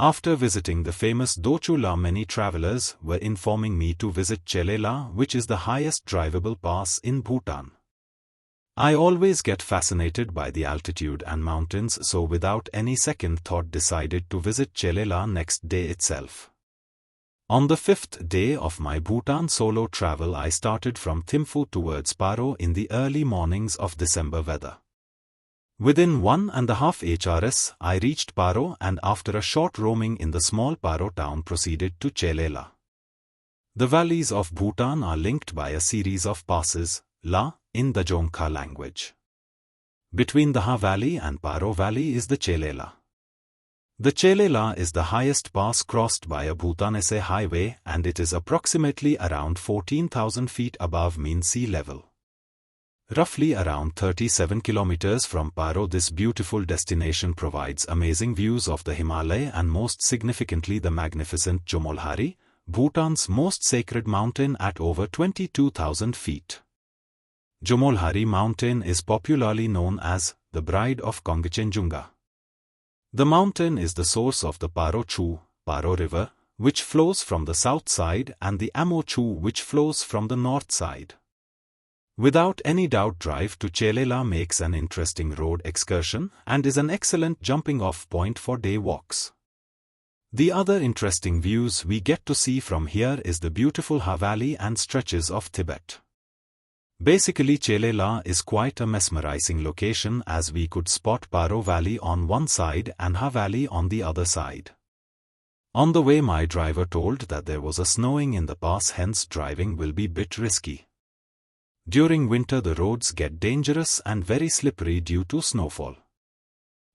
After visiting the famous Dochu La, many travelers were informing me to visit Chele La, which is the highest drivable pass in Bhutan. I always get fascinated by the altitude and mountains, so without any second thought decided to visit Chele La next day itself. On the 5th day of my Bhutan solo travel, I started from Thimphu towards Paro in the early mornings of December weather. Within 1.5 HRS, I reached Paro, and after a short roaming in the small Paro town proceeded to Chele La. The valleys of Bhutan are linked by a series of passes, La, in the Jongkha language. Between the Ha Valley and Paro Valley is the Chele La. The Chele La is the highest pass crossed by a Bhutanese highway, and it is approximately around 14,000 feet above mean sea level. Roughly around 37 kilometers from Paro, this beautiful destination provides amazing views of the Himalaya and most significantly the magnificent Jomolhari, Bhutan's most sacred mountain at over 22,000 feet. Jomolhari mountain is popularly known as the Bride of Kongchenjunga. The mountain is the source of the Paro Chu, Paro River, which flows from the south side, and the Amo Chu, which flows from the north side. Without any doubt, drive to Chele La makes an interesting road excursion and is an excellent jumping-off point for day walks. The other interesting views we get to see from here is the beautiful Ha Valley and stretches of Tibet. Basically, Chele La is quite a mesmerizing location, as we could spot Paro Valley on one side and Ha Valley on the other side. On the way, my driver told that there was a snowing in the pass, hence driving will be bit risky. During winter the roads get dangerous and very slippery due to snowfall.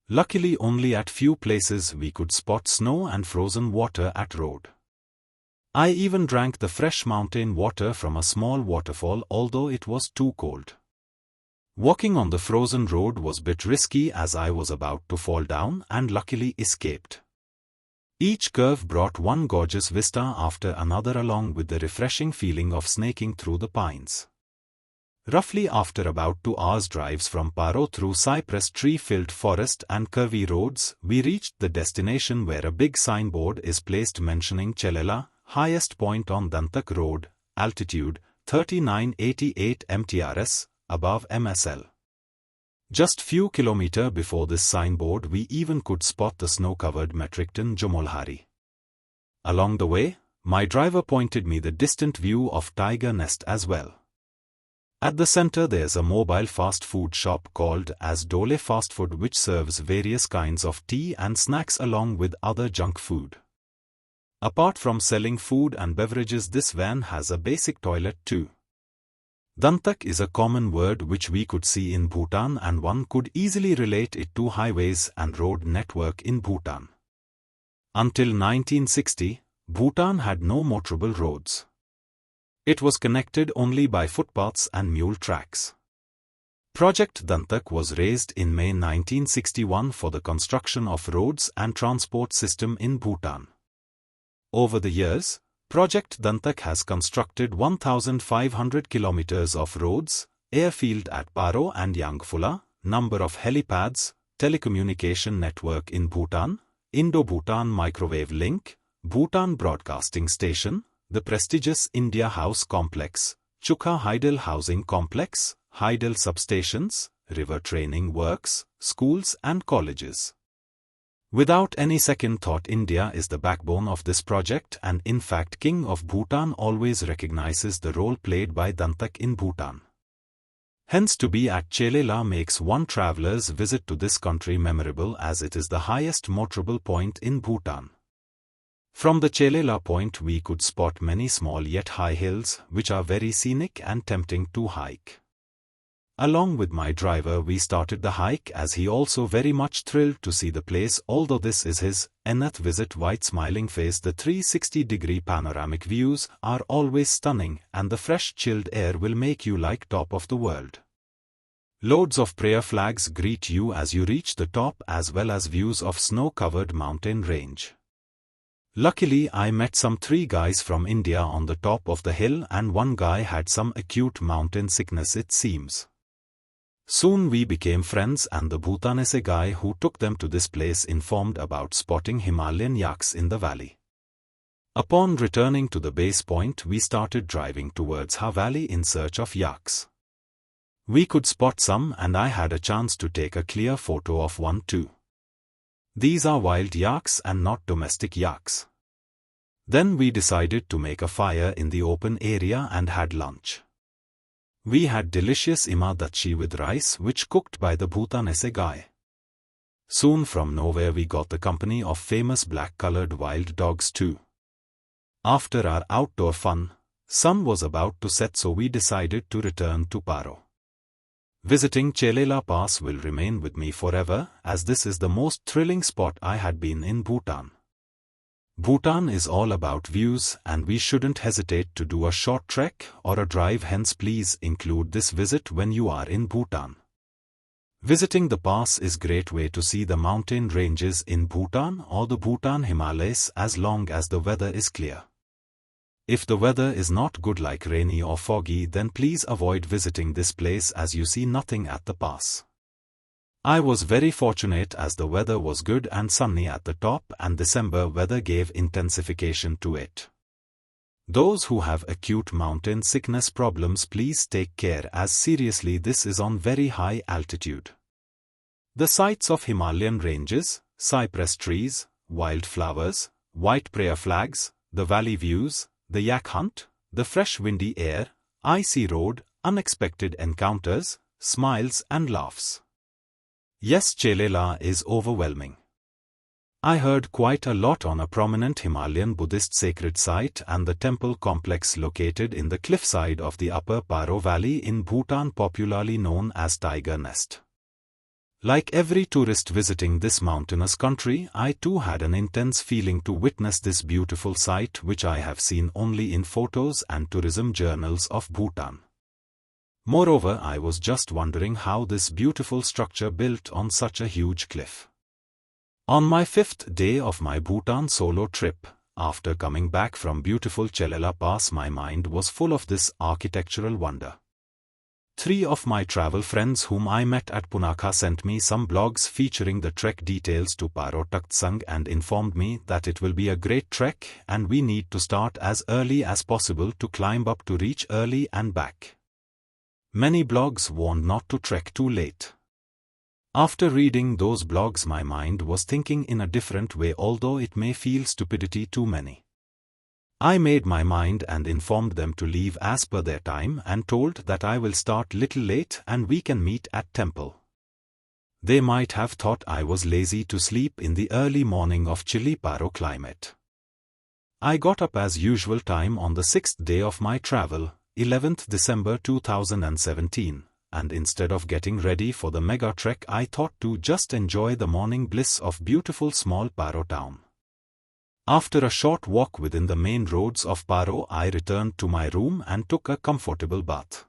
Luckily, only at few places we could spot snow and frozen water at road. I even drank the fresh mountain water from a small waterfall, although it was too cold. Walking on the frozen road was bit risky, as I was about to fall down and luckily escaped. Each curve brought one gorgeous vista after another, along with the refreshing feeling of snaking through the pines. Roughly after about 2 hours drives from Paro through cypress tree-filled forest and curvy roads, we reached the destination, where a big signboard is placed mentioning Chele La, highest point on Dantak Road, altitude 3988 mtrs, above MSL. Just few kilometers before this signboard we even could spot the snow-covered metric ton Jomolhari. Along the way, my driver pointed me the distant view of Tiger Nest as well. At the center there's a mobile fast food shop called as Dole Fast Food, which serves various kinds of tea and snacks along with other junk food. Apart from selling food and beverages, this van has a basic toilet too. Dantak is a common word which we could see in Bhutan, and one could easily relate it to highways and road network in Bhutan. Until 1960, Bhutan had no motorable roads. It was connected only by footpaths and mule tracks. Project Dantak was raised in May 1961 for the construction of roads and transport system in Bhutan. Over the years, Project Dantak has constructed 1,500 kilometers of roads, airfield at Paro and Yangphula, number of helipads, telecommunication network in Bhutan, Indo-Bhutan microwave link, Bhutan broadcasting station, the prestigious India House complex, Chukha Hydel housing complex, Hydel substations, river training works, schools and colleges. Without any second thought, India is the backbone of this project, and in fact King of Bhutan always recognizes the role played by Dantak in Bhutan. Hence, to be at Chele La makes one traveler's visit to this country memorable, as it is the highest motorable point in Bhutan. From the Chele La point we could spot many small yet high hills, which are very scenic and tempting to hike. Along with my driver we started the hike, as he also very much thrilled to see the place, although this is his nth visit. White smiling face, the 360-degree panoramic views are always stunning, and the fresh chilled air will make you like top of the world. Loads of prayer flags greet you as you reach the top, as well as views of snow-covered mountain range. Luckily I met some 3 guys from India on the top of the hill, and one guy had some acute mountain sickness it seems. Soon we became friends, and the Bhutanese guy who took them to this place informed about spotting Himalayan yaks in the valley. Upon returning to the base point, we started driving towards Ha Valley in search of yaks. We could spot some, and I had a chance to take a clear photo of one too. These are wild yaks and not domestic yaks. Then we decided to make a fire in the open area and had lunch. We had delicious ima dachi with rice, which cooked by the Bhutanese guy. Soon from nowhere we got the company of famous black-colored wild dogs too. After our outdoor fun, sun was about to set, so we decided to return to Paro. Visiting Chele La Pass will remain with me forever, as this is the most thrilling spot I had been in Bhutan. Bhutan is all about views, and we shouldn't hesitate to do a short trek or a drive, hence please include this visit when you are in Bhutan. Visiting the pass is a great way to see the mountain ranges in Bhutan or the Bhutan Himalayas as long as the weather is clear. If the weather is not good like rainy or foggy, then please avoid visiting this place as you see nothing at the pass. I was very fortunate as the weather was good and sunny at the top, and December weather gave intensification to it. Those who have acute mountain sickness problems, please take care, as seriously this is on very high altitude. The sights of Himalayan ranges, cypress trees, wildflowers, white prayer flags, the valley views, the yak hunt, the fresh windy air, icy road, unexpected encounters, smiles and laughs. Yes, Chele La is overwhelming. I heard quite a lot on a prominent Himalayan Buddhist sacred site and the temple complex located in the cliffside of the Upper Paro Valley in Bhutan, popularly known as Tiger Nest. Like every tourist visiting this mountainous country, I too had an intense feeling to witness this beautiful sight, which I have seen only in photos and tourism journals of Bhutan. Moreover, I was just wondering how this beautiful structure built on such a huge cliff. On my 5th day of my Bhutan solo trip, after coming back from beautiful Chele La Pass, my mind was full of this architectural wonder. 3 of my travel friends whom I met at Punakha sent me some blogs featuring the trek details to Paro Taktsang and informed me that it will be a great trek and we need to start as early as possible to climb up to reach early and back. Many blogs warned not to trek too late. After reading those blogs, my mind was thinking in a different way, although it may feel stupidity to many. I made my mind and informed them to leave as per their time and told that I will start little late and we can meet at temple. They might have thought I was lazy to sleep in the early morning of chilly Paro climate. I got up as usual time on the 6th day of my travel, 11th December 2017, and instead of getting ready for the mega trek, I thought to just enjoy the morning bliss of beautiful small Paro town. After a short walk within the main roads of Paro, I returned to my room and took a comfortable bath.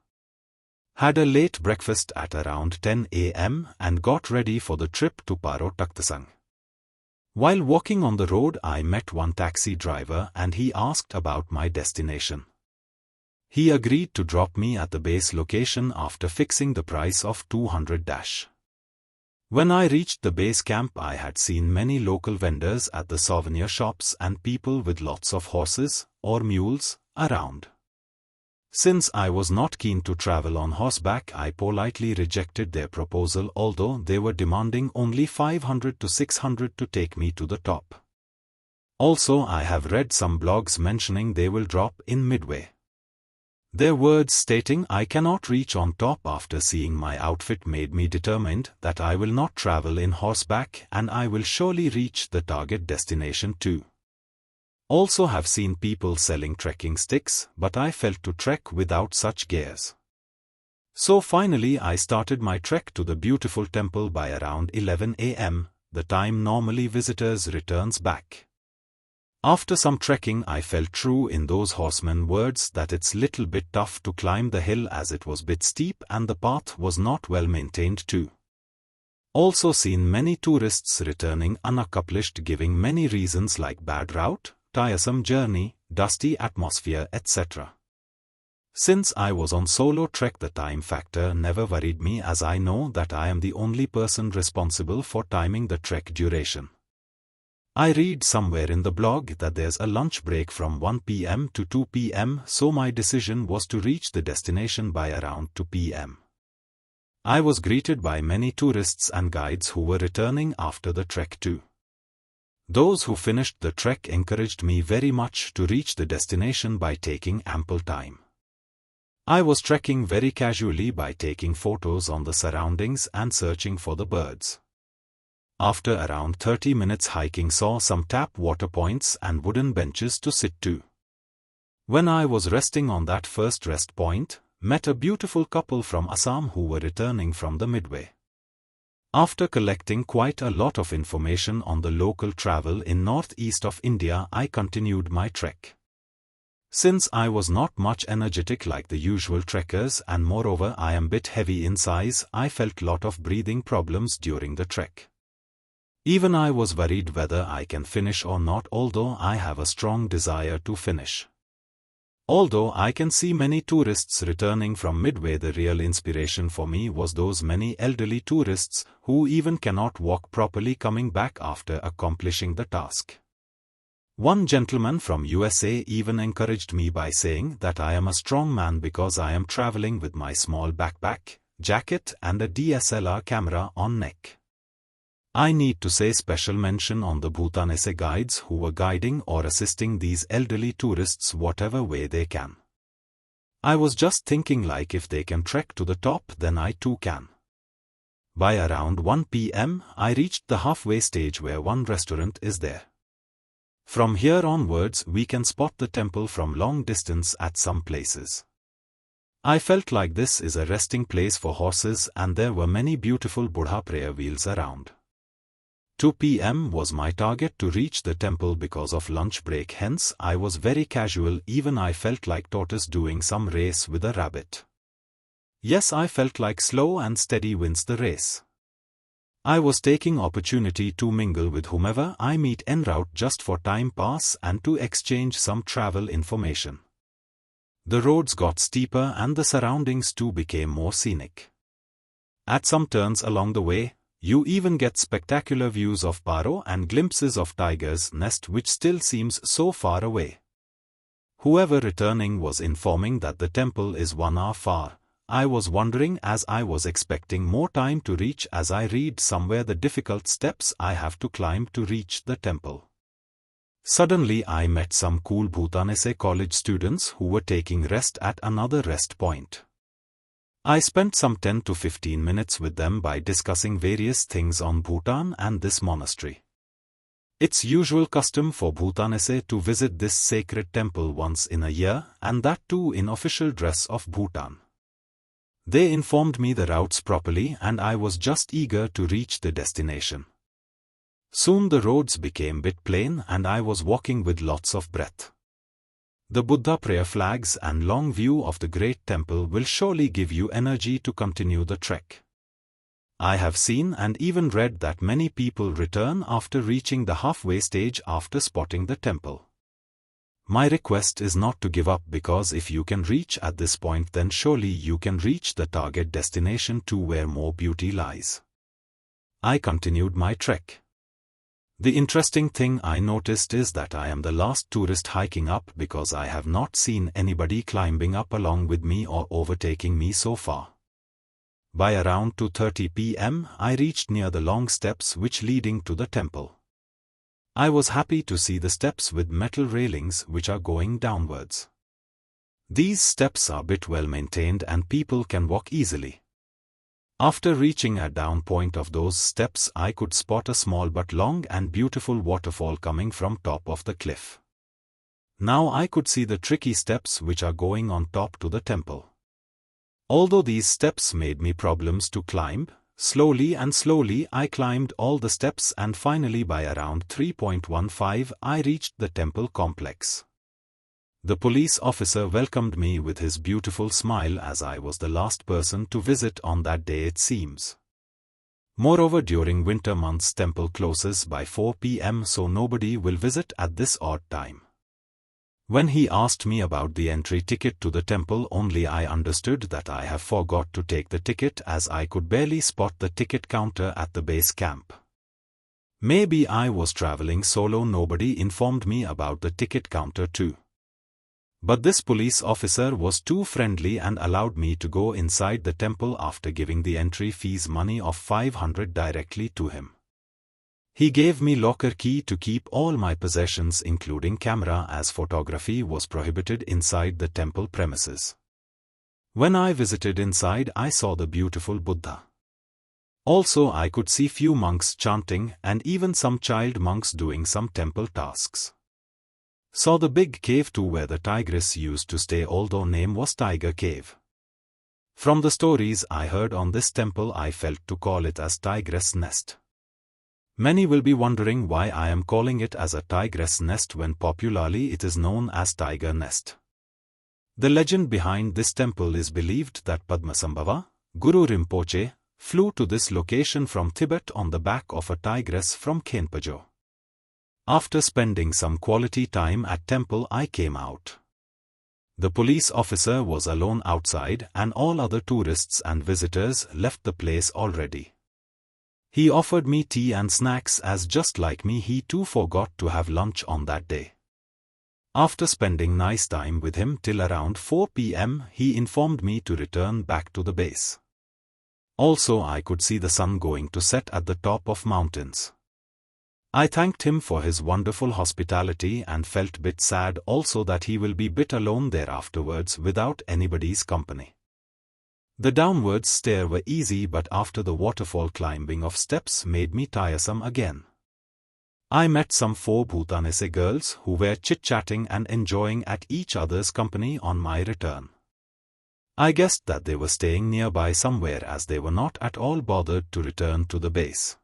Had a late breakfast at around 10 a.m. and got ready for the trip to Paro Taktsang. While walking on the road, I met one taxi driver and he asked about my destination. He agreed to drop me at the base location after fixing the price of 200. When I reached the base camp, I had seen many local vendors at the souvenir shops and people with lots of horses or mules around. Since I was not keen to travel on horseback, I politely rejected their proposal, although they were demanding only 500 to 600 to take me to the top. Also, I have read some blogs mentioning they will drop in midway. Their words stating I cannot reach on top after seeing my outfit made me determined that I will not travel in horseback and I will surely reach the target destination too. Also have seen people selling trekking sticks, but I felt to trek without such gears. So finally I started my trek to the beautiful temple by around 11 a.m., the time normally visitors returns back. After some trekking, I felt true in those horsemen words that it's little bit tough to climb the hill as it was bit steep and the path was not well maintained too. Also seen many tourists returning unaccomplished, giving many reasons like bad route, tiresome journey, dusty atmosphere, etc. Since I was on solo trek, the time factor never worried me, as I know that I am the only person responsible for timing the trek duration. I read somewhere in the blog that there's a lunch break from 1 p.m. to 2 p.m., so my decision was to reach the destination by around 2 p.m. I was greeted by many tourists and guides who were returning after the trek too. Those who finished the trek encouraged me very much to reach the destination by taking ample time. I was trekking very casually by taking photos on the surroundings and searching for the birds. After around 30 minutes hiking, saw some tap water points and wooden benches to sit to. When I was resting on that first rest point, met a beautiful couple from Assam who were returning from the midway. After collecting quite a lot of information on the local travel in northeast of India, I continued my trek. Since I was not much energetic like the usual trekkers, and moreover I am bit heavy in size, I felt lot of breathing problems during the trek. Even I was worried whether I can finish or not, although I have a strong desire to finish. Although I can see many tourists returning from midway, the real inspiration for me was those many elderly tourists who even cannot walk properly coming back after accomplishing the task. One gentleman from USA even encouraged me by saying that I am a strong man because I am traveling with my small backpack, jacket and a DSLR camera on neck. I need to say special mention on the Bhutanese guides who were guiding or assisting these elderly tourists whatever way they can. I was just thinking, like, if they can trek to the top, then I too can. By around 1 p.m. I reached the halfway stage where one restaurant is there. From here onwards we can spot the temple from long distance at some places. I felt like this is a resting place for horses, and there were many beautiful Buddha prayer wheels around. 2 p.m. was my target to reach the temple because of lunch break, hence I was very casual. Even I felt like tortoise doing some race with a rabbit. Yes, I felt like slow and steady wins the race. I was taking opportunity to mingle with whomever I meet en route just for time pass and to exchange some travel information. The roads got steeper and the surroundings too became more scenic. At some turns along the way, you even get spectacular views of Paro and glimpses of tiger's nest, which still seems so far away. Whoever returning was informing that the temple is 1 hour far. I was wondering, as I was expecting more time to reach, as I read somewhere the difficult steps I have to climb to reach the temple. Suddenly I met some cool Bhutanese college students who were taking rest at another rest point. I spent some 10 to 15 minutes with them by discussing various things on Bhutan and this monastery. It's usual custom for Bhutanese to visit this sacred temple once in a year, and that too in official dress of Bhutan. They informed me the routes properly and I was just eager to reach the destination. Soon the roads became bit plain and I was walking with lots of breath. The Buddha prayer flags and long view of the great temple will surely give you energy to continue the trek. I have seen and even read that many people return after reaching the halfway stage after spotting the temple. My request is not to give up, because if you can reach at this point, then surely you can reach the target destination too, where more beauty lies. I continued my trek. The interesting thing I noticed is that I am the last tourist hiking up, because I have not seen anybody climbing up along with me or overtaking me so far. By around 2:30 p.m. I reached near the long steps which leading to the temple. I was happy to see the steps with metal railings which are going downwards. These steps are bit well maintained and people can walk easily. After reaching a down point of those steps, I could spot a small but long and beautiful waterfall coming from top of the cliff. Now I could see the tricky steps which are going on top to the temple. Although these steps made me problems to climb, slowly I climbed all the steps, and finally by around 3:15 I reached the temple complex. The police officer welcomed me with his beautiful smile, as I was the last person to visit on that day, it seems. Moreover, during winter months temple closes by 4 p.m. so nobody will visit at this odd time. When he asked me about the entry ticket to the temple only, I understood that I have forgot to take the ticket as I could barely spot the ticket counter at the base camp. Maybe I was traveling solo, nobody informed me about the ticket counter too. But this police officer was too friendly and allowed me to go inside the temple after giving the entry fees money of 500 directly to him. He gave me locker key to keep all my possessions including camera, as photography was prohibited inside the temple premises. When I visited inside, I saw the beautiful Buddha. Also I could see few monks chanting and even some child monks doing some temple tasks. Saw the big cave too where the tigress used to stay, although name was Tiger Cave. From the stories I heard on this temple, I felt to call it as Tigress Nest. Many will be wondering why I am calling it as a tigress nest when popularly it is known as Tiger Nest. The legend behind this temple is believed that Padmasambhava, Guru Rinpoche, flew to this location from Tibet on the back of a tigress from Khenpajo. After spending some quality time at temple, I came out. The police officer was alone outside and all other tourists and visitors left the place already. He offered me tea and snacks as just like me he too forgot to have lunch on that day. After spending nice time with him till around 4 p.m. he informed me to return back to the base. Also I could see the sun going to set at the top of mountains. I thanked him for his wonderful hospitality and felt bit sad also that he will be bit alone there afterwards without anybody's company. The downwards stair were easy, but after the waterfall climbing of steps made me tiresome again. I met some 4 Bhutanese girls who were chit-chatting and enjoying at each other's company on my return. I guessed that they were staying nearby somewhere as they were not at all bothered to return to the base.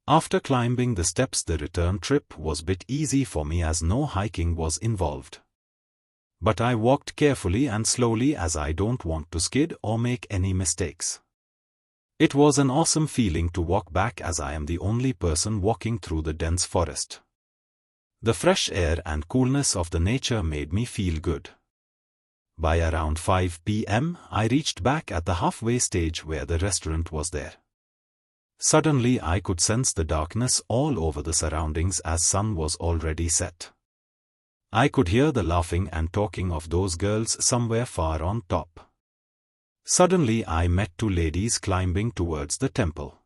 After climbing the steps, the return trip was bit easy for me as no hiking was involved. But I walked carefully and slowly as I don't want to skid or make any mistakes. It was an awesome feeling to walk back as I am the only person walking through the dense forest. The fresh air and coolness of the nature made me feel good. By around 5 p.m. I reached back at the halfway stage where the restaurant was there. Suddenly I could sense the darkness all over the surroundings as sun was already set. I could hear the laughing and talking of those girls somewhere far on top. Suddenly I met 2 ladies climbing towards the temple.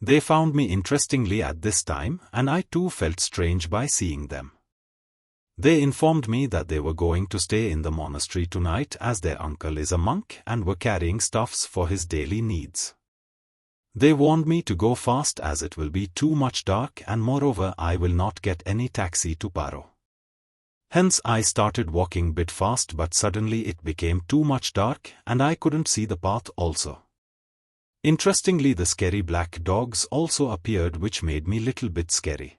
They found me interestingly at this time and I too felt strange by seeing them. They informed me that they were going to stay in the monastery tonight as their uncle is a monk and were carrying stuffs for his daily needs. They warned me to go fast as it will be too much dark and moreover I will not get any taxi to Paro. Hence I started walking bit fast, but suddenly it became too much dark and I couldn't see the path also. Interestingly, the scary black dogs also appeared which made me little bit scary.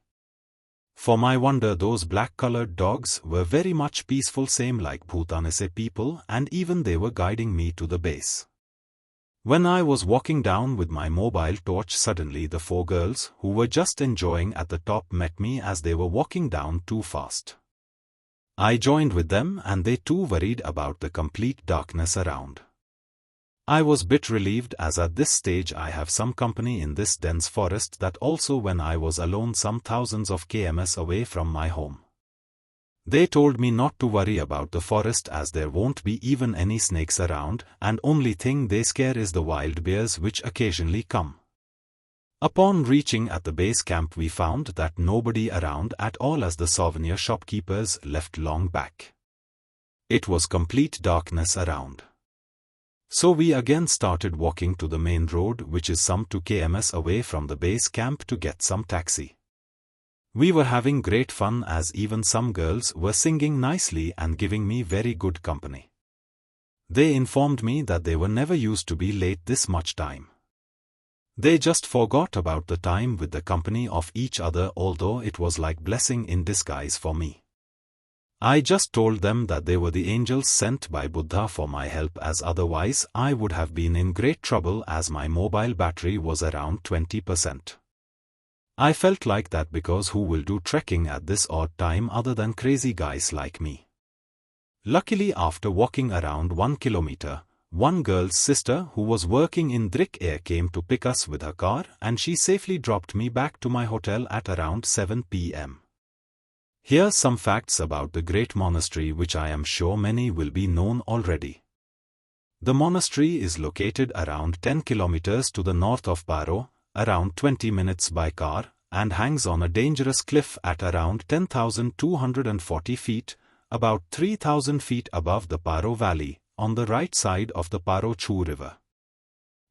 For my wonder, those black-colored dogs were very much peaceful, same like Bhutanese people, and even they were guiding me to the base. When I was walking down with my mobile torch, suddenly the 4 girls who were just enjoying at the top met me as they were walking down too fast. I joined with them and they too worried about the complete darkness around. I was bit relieved as at this stage I have some company in this dense forest that also when I was alone some thousands of kms away from my home. They told me not to worry about the forest as there won't be even any snakes around and only thing they scare is the wild bears which occasionally come. Upon reaching at the base camp we found that nobody around at all as the souvenir shopkeepers left long back. It was complete darkness around. So we again started walking to the main road which is some 2 kms away from the base camp to get some taxi. We were having great fun as even some girls were singing nicely and giving me very good company. They informed me that they were never used to be late this much time. They just forgot about the time with the company of each other, although it was like blessing in disguise for me. I just told them that they were the angels sent by Buddha for my help as otherwise I would have been in great trouble as my mobile battery was around 20%. I felt like that because who will do trekking at this odd time other than crazy guys like me? Luckily, after walking around 1 kilometer, one girl's sister who was working in Drik Air came to pick us with her car, and she safely dropped me back to my hotel at around 7 p.m. Here's some facts about the great monastery which I am sure many will be known already. The monastery is located around 10 kilometers to the north of Paro, around 20 minutes by car, and hangs on a dangerous cliff at around 10,240 feet, about 3,000 feet above the Paro Valley, on the right side of the Paro Chu River.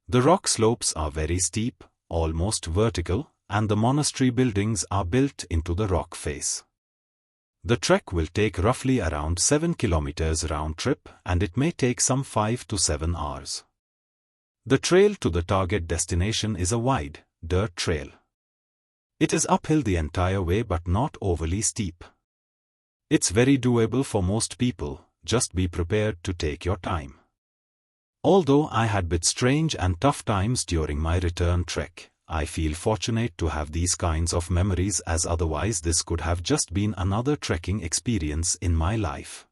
The rock slopes are very steep, almost vertical, and the monastery buildings are built into the rock face. The trek will take roughly around 7 kilometers round trip, and it may take some 5 to 7 hours. The trail to the target destination is a wide, dirt trail. It is uphill the entire way but not overly steep. It's very doable for most people, just be prepared to take your time. Although I had bit strange and tough times during my return trek, I feel fortunate to have these kinds of memories, as otherwise this could have just been another trekking experience in my life.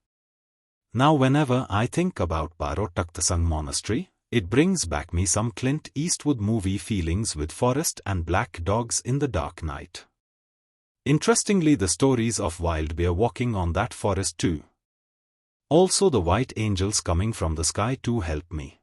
Now whenever I think about Paro Taktasang Monastery, it brings back me some Clint Eastwood movie feelings with forest and black dogs in the dark night. Interestingly, the stories of wild bear walking on that forest too. Also the white angels coming from the sky too help me.